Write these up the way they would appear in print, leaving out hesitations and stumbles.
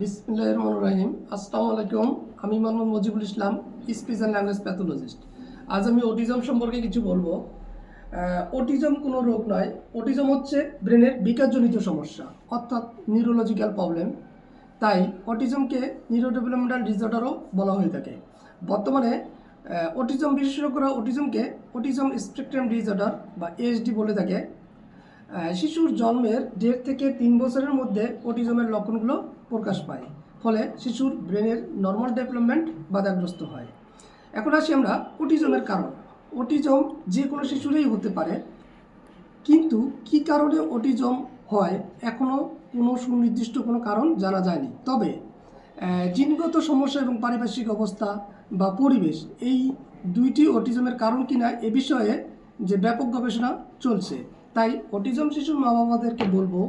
বিসমিল্লাহির রহমানির রহিম। আসসালামু আলাইকুম। আমি মোহাম্মদ মজিবুল ইসলাম, স্পিচ অ্যান্ড ল্যাঙ্গুয়েজ প্যাথোলজিস্ট। আজ আমি অটিজম সম্পর্কে কিছু বলবো। অটিজম কোনো রোগ নয়। অটিজম হচ্ছে ব্রেনের বিকাশজনিত সমস্যা, অর্থাৎ নিউরোলজিক্যাল প্রবলেম। তাই অটিজমকে নিউরো ডেভেলপমেন্টাল ডিসঅর্ডারও বলা হয়ে থাকে। বর্তমানে অটিজম বিশেষজ্ঞরা অটিজমকে অটিজম স্পেকট্রাম ডিসঅর্ডার বা এএসডি বলে থাকে। শিশুর জন্মের 1.5 থেকে 3 বছরের মধ্যে অটিজমের লক্ষণগুলো প্রকাশ পায়, ফলে শিশুর ব্রেনের নর্মাল ডেভেলপমেন্ট বাধাগ্রস্ত হয়। এখন আসি আমরা অটিজমের কারণ। অটিজম যে কোনো শিশুরই হতে পারে, কিন্তু কি কারণে অটিজম হয় এখনও কোনো সুনির্দিষ্ট কোনো কারণ জানা যায়নি। তবে জিনগত সমস্যা এবং পারিপার্শ্বিক অবস্থা বা পরিবেশ এই দুইটি অটিজমের কারণ কিনা এ বিষয়ে যে ব্যাপক গবেষণা চলছে। তাই অটিজম শিশুর মা বাবাদেরকে বলবো,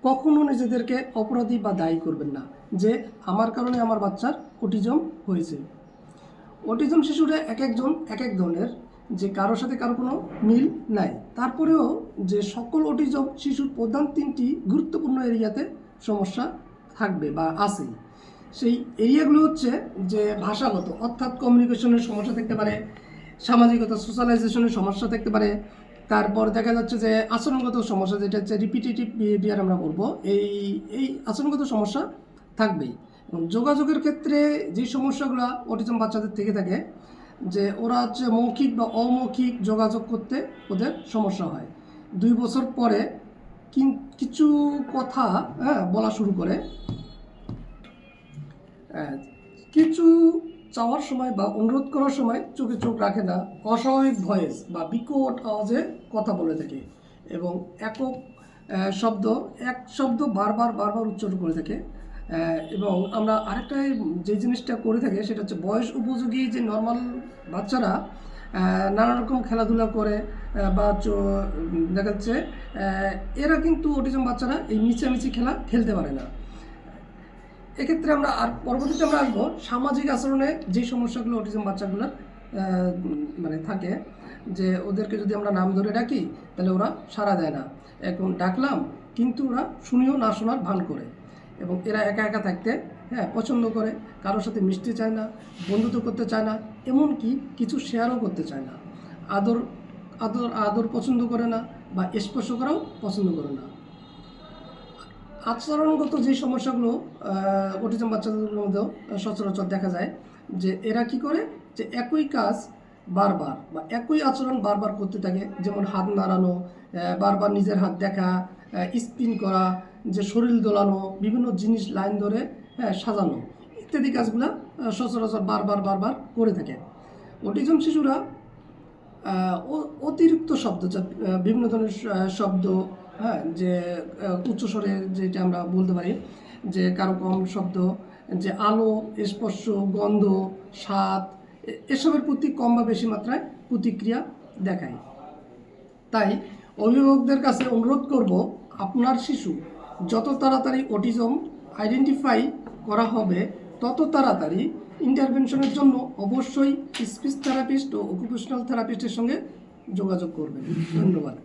কখনো নিজেদেরকে অপরাধী বা দায়ী করবেন না যে আমার কারণে আমার বাচ্চার অটিজম হয়েছে। অটিজম শিশুরা এক একজন এক এক ধরনের, যে কারোর সাথে কারো কোনো মিল নাই। তারপরেও যে সকল অটিজম শিশুর প্রধান 3টি গুরুত্বপূর্ণ এরিয়াতে সমস্যা থাকবে বা আছে। সেই এরিয়াগুলো হচ্ছে যে ভাষাগত, অর্থাৎ কমিউনিকেশনের সমস্যা থাকতে পারে, সামাজিকতা সোশ্যালাইজেশনের সমস্যা থাকতে পারে, তারপর দেখা যাচ্ছে যে আচরণগত সমস্যা, যেটা হচ্ছে রিপিটেটিভ বিহেভিয়ার আমরা বলবো, এই আচরণগত সমস্যা থাকবেই। এবং যোগাযোগের ক্ষেত্রে যে সমস্যাগুলো অটিজম বাচ্চাদের থেকে থাকে, যে ওরা হচ্ছে মৌখিক বা অমৌখিক যোগাযোগ করতে ওদের সমস্যা হয়। 2 বছর পরে কিছু কথা বলা শুরু করে, কিছু চাওয়ার সময় বা অনুরোধ করার সময় চোখে চোখ রাখে না, অস্বাভাবিক ভয়েস বা বিকট আওয়াজে কথা বলে থাকে এবং এক শব্দ বারবার উচ্চারণ করে থাকে। এবং আমরা আরেকটা যে জিনিসটা করে থাকে সেটা হচ্ছে বয়স উপযোগী যে নর্মাল বাচ্চারা নানা রকম খেলাধুলা করে বা দেখা যাচ্ছে এরা কিন্তু অটিজম বাচ্চারা এই মিছামিছি খেলা খেলতে পারে না। এক্ষেত্রে আমরা পরবর্তীতে আমরা আসবো সামাজিক আচরণে যে সমস্যাগুলো অটিজম বাচ্চাগুলোর মানে থাকে, যে ওদেরকে যদি আমরা নাম ধরে ডাকি তাহলে ওরা সাড়া দেয় না। এখন ডাকলাম কিন্তু ওরা শুনিও না শোনার ভান করে, এবং এরা একা একা থাকতে পছন্দ করে, কারোর সাথে মিশতে চায় না, বন্ধুত্ব করতে চায় না, এমনকি কিছু শেয়ারও করতে চায় না, আদর আদর আদর পছন্দ করে না বা স্পর্শ করাও পছন্দ করে না। আচরণগত যে সমস্যাগুলো অটিজম বাচ্চাদের মধ্যেও সচরাচর দেখা যায়, যে এরা কি করে, যে একই কাজ বারবার বা একই আচরণ বারবার করতে থাকে। যেমন হাত নাড়ানো, বারবার নিজের হাত দেখা, স্পিন করা, যে শরীর দোলানো, বিভিন্ন জিনিস লাইন ধরে সাজানো ইত্যাদি কাজগুলো সচরাচর বারবার করে থাকে। অটিজম শিশুরা অতিরিক্ত শব্দ, বিভিন্ন ধরনের শব্দ, যে উচ্চস্বরে যেটা আমরা বলতে পারি, যে কারো কম শব্দ, যে আলো, স্পর্শ, গন্ধ, স্বাদ, এসবের প্রতি কম বা বেশি মাত্রায় প্রতিক্রিয়া দেখায়। তাই অভিভাবকদের কাছে অনুরোধ করব, আপনার শিশু যত তাড়াতাড়ি অটিজম আইডেন্টিফাই করা হবে তত তাড়াতাড়ি ইন্টারভেনশনের জন্য অবশ্যই স্পিচ থেরাপিস্ট ও অকুপেশনাল থেরাপিস্টের সঙ্গে যোগাযোগ করবেন। ধন্যবাদ।